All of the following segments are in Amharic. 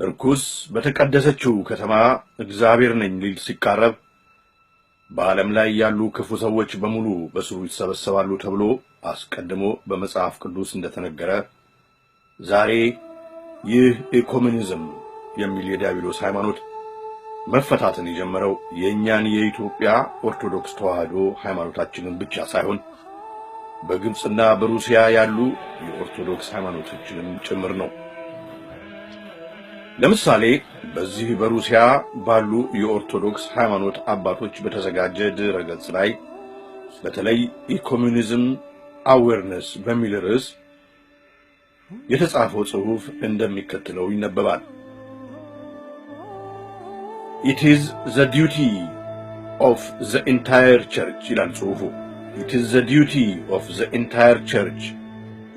ርኩስ በተቀደሰችው ከተማ እግዚአብሔር ነኝ ሊል ሲቃረብ በዓለም ላይ ያሉ ክፉ ሰዎች በሙሉ በስሩ ይሰበሰባሉ ተብሎ አስቀድሞ በመጽሐፍ ቅዱስ እንደተነገረ ዛሬ ይህ ኢኮሙኒዝም የሚል የዲያብሎስ ሃይማኖት መፈታትን የጀመረው የኛን የኢትዮጵያ ኦርቶዶክስ ተዋህዶ ሃይማኖታችንን ብቻ ሳይሆን በግብጽና በሩሲያ ያሉ የኦርቶዶክስ ሃይማኖቶችንም ጭምር ነው። ለምሳሌ በዚህ በሩሲያ ባሉ የኦርቶዶክስ ሃይማኖት አባቶች በተዘጋጀ ድረ-ገጽ ላይ በተለይ ኢኮሙኒዝም አዌርነስ በሚል ርዕስ የተጻፈው ጽሑፍ እንደሚከተለው ይነበባል። It is the duty of the entire church ይላል ጽሑፉ። It is the duty of the entire church,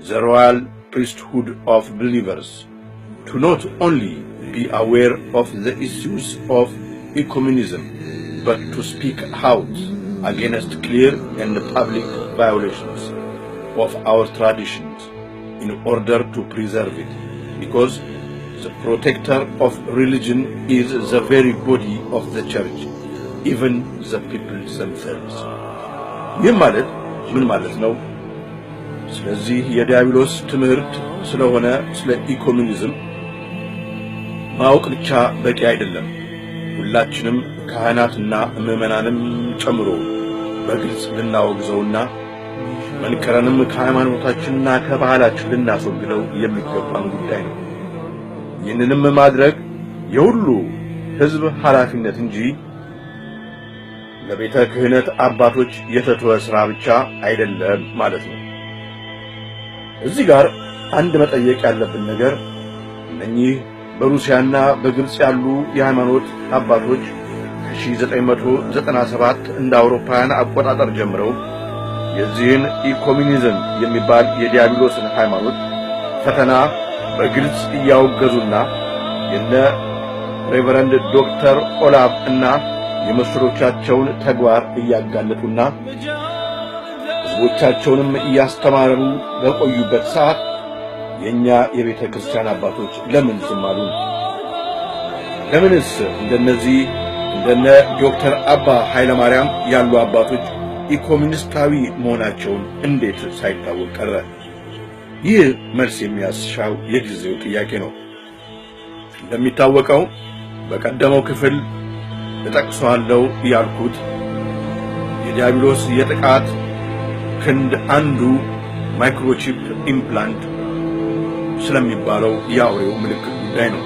the royal priesthood of believers, to not only be aware of the issues of ecumenism, but to speak out against clear and public violations of our traditions in order to preserve it, because the protector of religion is the very body of the church, even the people themselves. ይህ ማለት ምን ማለት ነው? ስለዚህ የዲያብሎስ ትምህርት ስለሆነ ስለ ኢኮሙኒዝም ማወቅ ብቻ በቂ አይደለም። ሁላችንም ካህናትና ምዕመናንም ጨምሮ በግልጽ ልናወግዘውና መንከረንም ከሃይማኖታችንና ከባህላችን ልናስወግደው የሚገባን ጉዳይ ነው። ይህንንም ማድረግ የሁሉ ሕዝብ ኃላፊነት እንጂ ለቤተ ክህነት አባቶች የተተወ ሥራ ብቻ አይደለም ማለት ነው። እዚህ ጋር አንድ መጠየቅ ያለብን ነገር እነኚህ በሩሲያና በግብጽ ያሉ የሃይማኖት አባቶች ከ1997 እንደ አውሮፓውያን አቆጣጠር ጀምረው የዚህን ኢኮሙኒዝም የሚባል የዲያብሎስን ሃይማኖት ፈተና በግልጽ እያወገዙና የነ ሬቨረንድ ዶክተር ኦላቭ እና የመሰሎቻቸውን ተግባር እያጋለጡና ሕዝቦቻቸውንም እያስተማሩ በቆዩበት ሰዓት የኛ የቤተ ክርስቲያን አባቶች ለምን ዝም አሉ? ለምንስ እንደነ ዶክተር አባ ኃይለ ማርያም ያሉ አባቶች ኢኮሙኒስታዊ መሆናቸውን እንዴት ሳይታወቅ ቀረ? ይህ መልስ የሚያስሻው የጊዜው ጥያቄ ነው። እንደሚታወቀው በቀደመው ክፍል ተጠቅሷለው ያልኩት የዲያብሎስ የጥቃት ክንድ አንዱ ማይክሮቺፕ ኢምፕላንት ስለሚባለው የአውሬው ምልክት ጉዳይ ነው።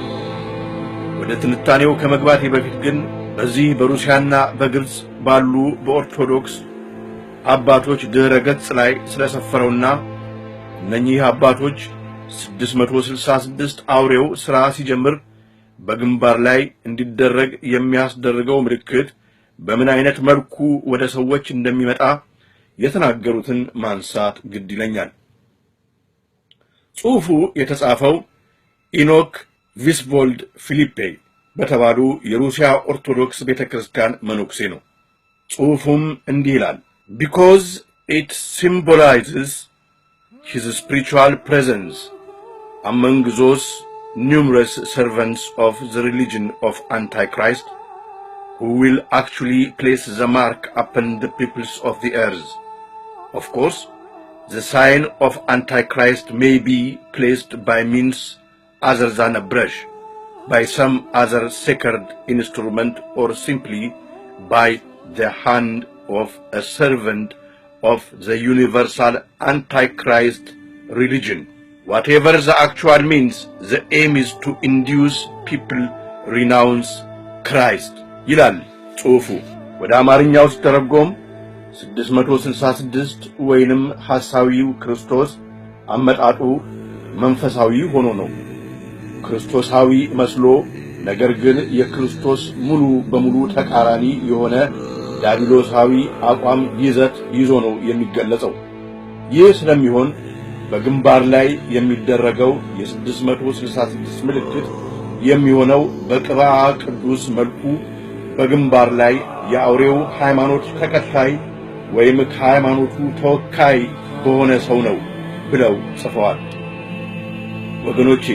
ወደ ትንታኔው ከመግባቴ በፊት ግን በዚህ በሩሲያና በግብጽ ባሉ በኦርቶዶክስ አባቶች ድረ-ገጽ ላይ ስለሰፈረውና እነኚህ አባቶች 666 አውሬው ሥራ ሲጀምር በግንባር ላይ እንዲደረግ የሚያስደርገው ምልክት በምን አይነት መልኩ ወደ ሰዎች እንደሚመጣ የተናገሩትን ማንሳት ግድ ይለኛል። ጽሑፉ የተጻፈው ኢኖክ ቪስቮልድ ፊሊፔ በተባሉ የሩሲያ ኦርቶዶክስ ቤተክርስቲያን መነኩሴ ነው። ጽሑፉም እንዲህ ይላል: Because it symbolizes his spiritual presence among those numerous servants of the religion of Antichrist who will actually place the mark upon the peoples of the earth. Of course, the sign of Antichrist may be placed by means other than a brush, by some other sacred instrument, or simply by the hand of a servant of the universal Antichrist religion. Whatever the actual means, the aim is to induce people renounce Christ. ይላል ጽሑፉ። ወደ አማርኛው ሲተረጎም 666 ወይንም ሐሳዊው ክርስቶስ አመጣጡ መንፈሳዊ ሆኖ ነው። ክርስቶሳዊ መስሎ ነገር ግን የክርስቶስ ሙሉ በሙሉ ተቃራኒ የሆነ ዲያብሎሳዊ አቋም ይዘት ይዞ ነው የሚገለጸው። ይህ ስለሚሆን በግንባር ላይ የሚደረገው የ666 ምልክት የሚሆነው በቅባ ቅዱስ መልኩ በግንባር ላይ የአውሬው ሃይማኖት ተከታይ ወይም ከሃይማኖቱ ተወካይ በሆነ ሰው ነው ብለው ጽፈዋል። ወገኖቼ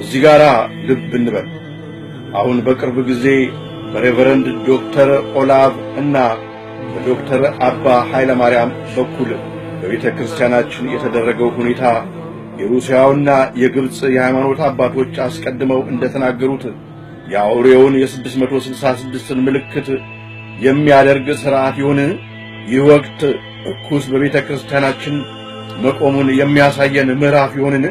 እዚህ ጋር ልብ እንበል። አሁን በቅርብ ጊዜ በሬቨረንድ ዶክተር ኦላቭ እና በዶክተር አባ ኃይለ ማርያም በኩል በቤተ ክርስቲያናችን የተደረገው ሁኔታ የሩሲያውና የግብጽ የሃይማኖት አባቶች አስቀድመው እንደተናገሩት የአውሬውን የ666ን ምልክት የሚያደርግ ሥርዓት ይሁን? ይህ ወቅት እኩስ በቤተ ክርስቲያናችን መቆሙን የሚያሳየን ምዕራፍ ይሆንን?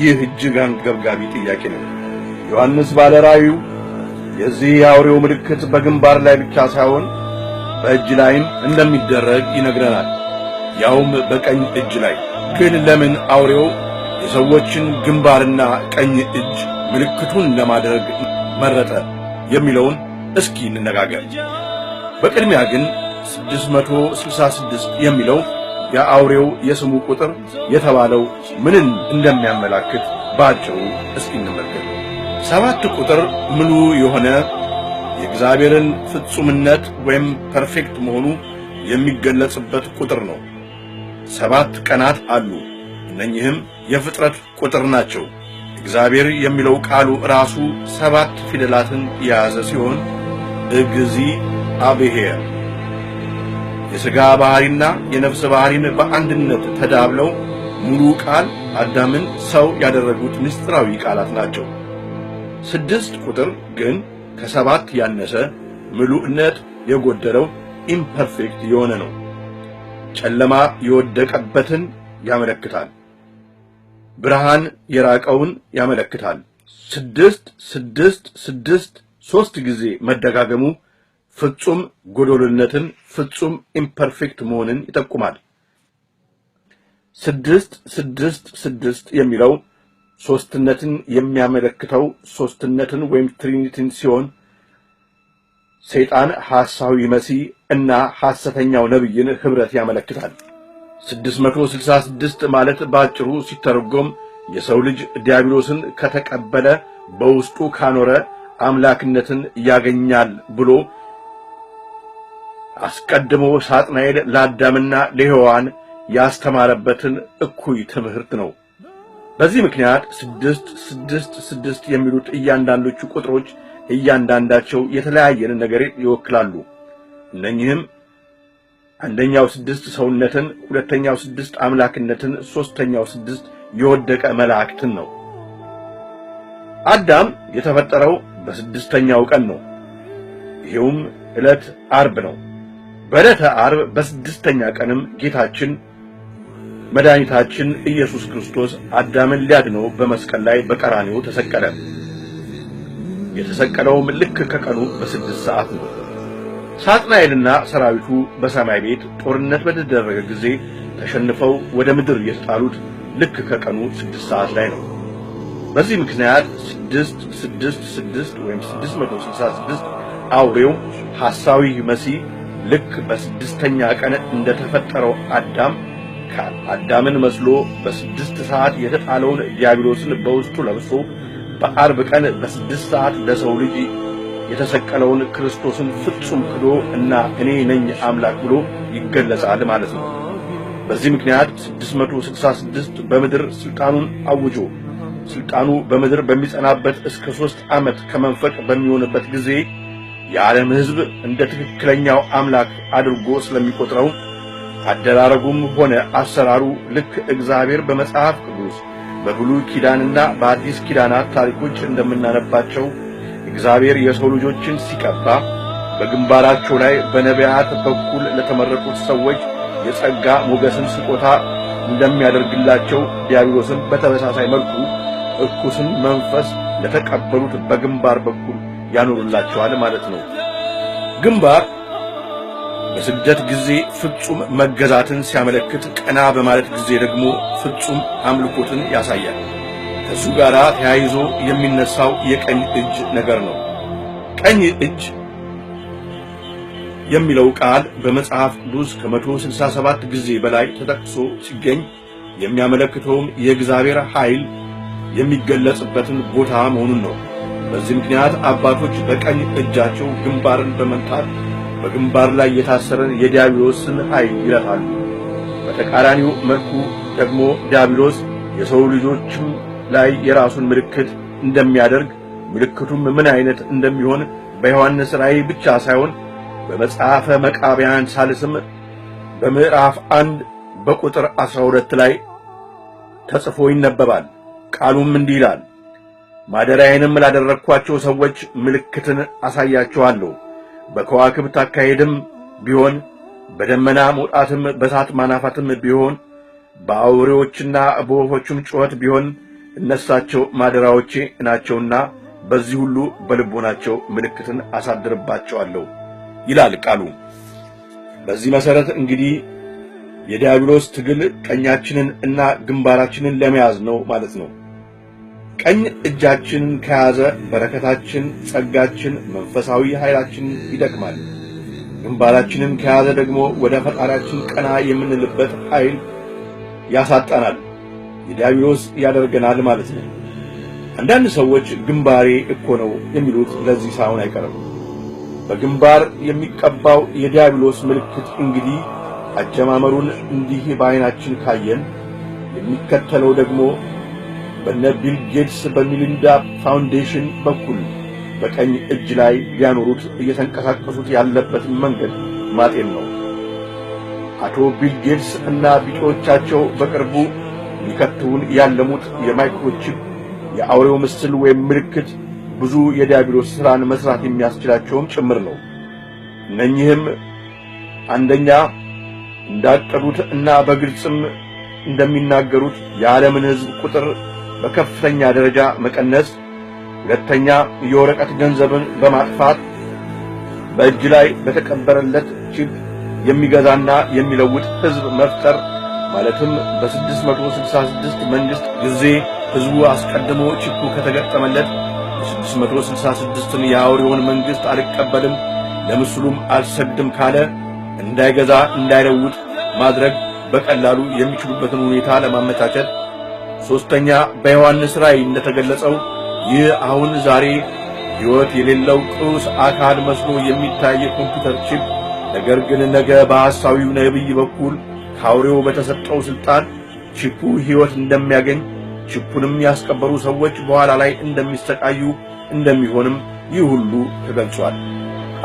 ይህ እጅግ አንገብጋቢ ጥያቄ ነው። ዮሐንስ ባለ ራእዩ የዚህ የአውሬው ምልክት በግንባር ላይ ብቻ ሳይሆን በእጅ ላይም እንደሚደረግ ይነግረናል፣ ያውም በቀኝ እጅ ላይ። ግን ለምን አውሬው የሰዎችን ግንባርና ቀኝ እጅ ምልክቱን ለማድረግ መረጠ የሚለውን እስኪ እንነጋገር። በቅድሚያ ግን 666 የሚለው የአውሬው የስሙ ቁጥር የተባለው ምንን እንደሚያመላክት ባጭሩ እስኪ እንመልከት። 7 ቁጥር ሙሉ የሆነ የእግዚአብሔርን ፍጹምነት ወይም ፐርፌክት መሆኑ የሚገለጽበት ቁጥር ነው። 7 ቀናት አሉ። እነኚህም የፍጥረት ቁጥር ናቸው። እግዚአብሔር የሚለው ቃሉ ራሱ 7 ፊደላትን የያዘ ሲሆን እግዚአብሔር የሥጋ ባህሪና የነፍስ ባህሪን በአንድነት ተዳብለው ሙሉ ቃል አዳምን ሰው ያደረጉት ምስጢራዊ ቃላት ናቸው። 6 ቁጥር ግን ከ7 ያነሰ ምሉዕነት የጎደለው ኢምፐርፌክት የሆነ ነው። ጨለማ የወደቀበትን ያመለክታል። ብርሃን የራቀውን ያመለክታል። 666 3 ጊዜ መደጋገሙ ፍጹም ጎዶልነትን፣ ፍጹም ኢምፐርፌክት መሆንን ይጠቁማል። 666 የሚለው ሶስትነትን የሚያመለክተው ሶስትነትን ወይም ትሪኒቲን ሲሆን ሰይጣን ሐሳዊ መሲህ እና ሐሰተኛው ነብይን ህብረት ያመለክታል። 666 ማለት ባጭሩ ሲተረጎም የሰው ልጅ ዲያብሎስን ከተቀበለ በውስጡ ካኖረ አምላክነትን ያገኛል ብሎ አስቀድሞ ሳጥናኤል ለአዳምና ለሔዋን ያስተማረበትን እኩይ ትምህርት ነው። በዚህ ምክንያት 666 የሚሉት እያንዳንዶቹ ቁጥሮች እያንዳንዳቸው የተለያየን ነገር ይወክላሉ። እነኚህም አንደኛው 6 ሰውነትን፣ ሁለተኛው 6 አምላክነትን፣ ሶስተኛው 6 የወደቀ መላእክትን ነው። አዳም የተፈጠረው በ6ኛው ቀን ነው። ይሄውም ዕለት ዓርብ ነው። በዕለተ ዓርብ በ6ኛ ቀንም ጌታችን መድኃኒታችን ኢየሱስ ክርስቶስ አዳምን ሊያድነው በመስቀል ላይ በቀራንዮ ተሰቀለ። የተሰቀለውም ልክ ከቀኑ በ6 ሰዓት ነው። ሳጥናኤልና ሰራዊቱ በሰማይ ቤት ጦርነት በተደረገ ጊዜ ተሸንፈው ወደ ምድር የተጣሉት ልክ ከቀኑ 6 ሰዓት ላይ ነው። በዚህ ምክንያት 666 ወይም 666 አውሬው ሐሳዊ መሲህ ልክ በ6ኛ ቀን እንደተፈጠረው አዳምን መስሎ በ6 ሰዓት የተጣለውን ዲያብሎስን በውስጡ ለብሶ በዓርብ ቀን በ6 ሰዓት ለሰው ልጅ የተሰቀለውን ክርስቶስን ፍጹም ክዶ እና እኔ ነኝ አምላክ ብሎ ይገለጻል ማለት ነው። በዚህ ምክንያት 666 በምድር ስልጣኑን አውጆ ስልጣኑ በምድር በሚጸናበት እስከ 3 ዓመት ከመንፈቅ በሚሆንበት ጊዜ የዓለም ሕዝብ እንደ ትክክለኛው አምላክ አድርጎ ስለሚቆጥረው አደራረጉም ሆነ አሰራሩ ልክ እግዚአብሔር በመጽሐፍ ቅዱስ በብሉይ ኪዳንና በአዲስ ኪዳናት ታሪኮች እንደምናነባቸው እግዚአብሔር የሰው ልጆችን ሲቀባ በግንባራቸው ላይ በነቢያት በኩል ለተመረጡት ሰዎች የጸጋ ሞገስን ስጦታ እንደሚያደርግላቸው ዲያብሎስን በተመሳሳይ መልኩ እኩስን መንፈስ ለተቀበሉት በግንባር በኩል ያኖርላቸዋል ማለት ነው። ግንባር በስግደት ጊዜ ፍጹም መገዛትን ሲያመለክት፣ ቀና በማለት ጊዜ ደግሞ ፍጹም አምልኮትን ያሳያል። ከሱ ጋር ተያይዞ የሚነሳው የቀኝ እጅ ነገር ነው። ቀኝ እጅ የሚለው ቃል በመጽሐፍ ቅዱስ ከ167 ጊዜ በላይ ተጠቅሶ ሲገኝ የሚያመለክተውም የእግዚአብሔር ኃይል የሚገለጽበትን ቦታ መሆኑን ነው። በዚህ ምክንያት አባቶች በቀኝ እጃቸው ግንባርን በመምታት በግንባር ላይ የታሰረን የዲያብሎስን ኃይል ይረታሉ። በተቃራኒው መልኩ ደግሞ ዲያብሎስ የሰው ልጆችም ላይ የራሱን ምልክት እንደሚያደርግ ምልክቱም ምን አይነት እንደሚሆን በዮሐንስ ራእይ ብቻ ሳይሆን በመጽሐፈ መቃብያን ሳልስም በምዕራፍ 1 በቁጥር 12 ላይ ተጽፎ ይነበባል። ቃሉም እንዲህ ይላል፣ ማደሪያዬንም ላደረግኳቸው ሰዎች ምልክትን አሳያቸዋለሁ። በከዋክብት አካሄድም ቢሆን፣ በደመና መውጣትም፣ በእሳት ማናፋትም ቢሆን፣ በአውሬዎችና በወፎችም ጩኸት ቢሆን እነሳቸው ማደሪያዎቼ ናቸውና በዚህ ሁሉ በልቦናቸው ምልክትን አሳድርባቸዋለሁ ይላል ቃሉ። በዚህ መሰረት እንግዲህ የዲያብሎስ ትግል ቀኛችንን እና ግንባራችንን ለመያዝ ነው ማለት ነው። ቀኝ እጃችንን ከያዘ በረከታችን፣ ጸጋችን፣ መንፈሳዊ ኃይላችን ይደክማል። ግንባራችንን ከያዘ ደግሞ ወደ ፈጣሪያችን ቀና የምንልበት ኃይል ያሳጣናል፣ የዲያብሎስ ያደርገናል ማለት ነው። አንዳንድ ሰዎች ግንባሬ እኮ ነው የሚሉት ለዚህ ሳይሆን አይቀርም። በግንባር የሚቀባው የዲያብሎስ ምልክት እንግዲህ አጀማመሩን እንዲህ በዓይናችን ካየን የሚከተለው ደግሞ በነ ቢል ጌትስ በሚሊንዳ ፋውንዴሽን በኩል በቀኝ እጅ ላይ ቢያኖሩት እየተንቀሳቀሱት ያለበትን መንገድ ማጤን ነው። አቶ ቢል ጌትስ እና ቢጤዎቻቸው በቅርቡ ሊከቱን ያለሙት የማይክሮቺፕ የአውሬው ምስል ወይም ምልክት ብዙ የዲያብሎስ ሥራን መስራት የሚያስችላቸውም ጭምር ነው። እነኚህም አንደኛ እንዳቀዱት እና በግልጽም እንደሚናገሩት የዓለምን ሕዝብ ቁጥር በከፍተኛ ደረጃ መቀነስ፣ ሁለተኛ የወረቀት ገንዘብን በማጥፋት በእጅ ላይ በተቀበረለት ቺፕ የሚገዛና የሚለውጥ ሕዝብ መፍጠር ማለትም በ666 መንግስት ጊዜ ሕዝቡ አስቀድሞ ቺፑ ከተገጠመለት የ666ን የአውሬውን መንግስት አልቀበልም ለምስሉም አልሰግድም ካለ እንዳይገዛ እንዳይለውጥ ማድረግ በቀላሉ የሚችሉበትን ሁኔታ ለማመቻቸት፣ ሶስተኛ በዮሐንስ ራእይ እንደተገለጸው ይህ አሁን ዛሬ ሕይወት የሌለው ቁስ አካል መስሎ የሚታይ የኮምፒውተር ቺፕ ነገር ግን ነገ በሐሳዊው ነቢይ በኩል ከአውሬው በተሰጠው ስልጣን ቺፑ ሕይወት እንደሚያገኝ፣ ቺፑንም ያስቀበሩ ሰዎች በኋላ ላይ እንደሚሰቃዩ እንደሚሆንም ይህ ሁሉ ተገልጿል።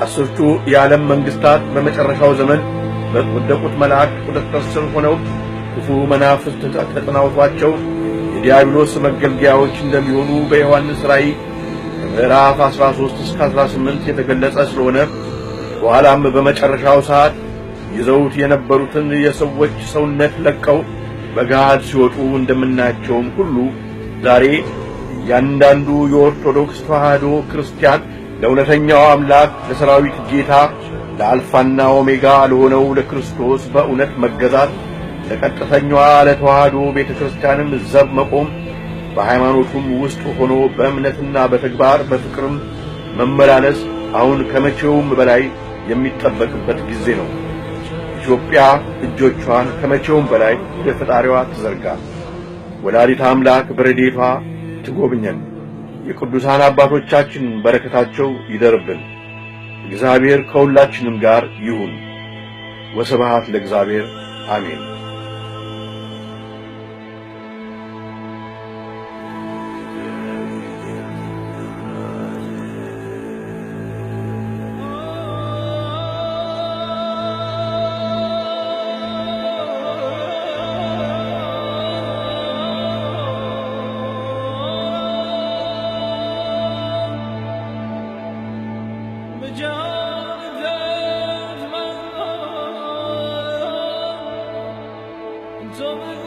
አስርቱ የዓለም መንግስታት በመጨረሻው ዘመን በወደቁት መላእክት ቁጥጥር ስር ሆነው ክፉ መናፍስት ተጠናውቷቸው የዲያብሎስ መገልገያዎች እንደሚሆኑ በዮሐንስ ራእይ ምዕራፍ 13 እስከ 18 የተገለጸ ስለሆነ በኋላም በመጨረሻው ሰዓት ይዘውት የነበሩትን የሰዎች ሰውነት ለቀው በገሃድ ሲወጡ እንደምናያቸውም ሁሉ ዛሬ እያንዳንዱ የኦርቶዶክስ ተዋሕዶ ክርስቲያን ለእውነተኛው አምላክ ለሰራዊት ጌታ ለአልፋና ኦሜጋ ለሆነው ለክርስቶስ በእውነት መገዛት፣ ለቀጥተኛዋ ለተዋሕዶ ቤተክርስቲያንም ዘብ መቆም፣ በሃይማኖቱም ውስጥ ሆኖ በእምነትና በተግባር በፍቅርም መመላለስ አሁን ከመቼውም በላይ የሚጠበቅበት ጊዜ ነው። ኢትዮጵያ እጆቿን ከመቼውም በላይ ወደ ፈጣሪዋ ትዘርጋ። ወላዲተ አምላክ በረድኤቷ ትጎብኘን። የቅዱሳን አባቶቻችን በረከታቸው ይደርብን። እግዚአብሔር ከሁላችንም ጋር ይሁን። ወስብሐት ለእግዚአብሔር አሜን። So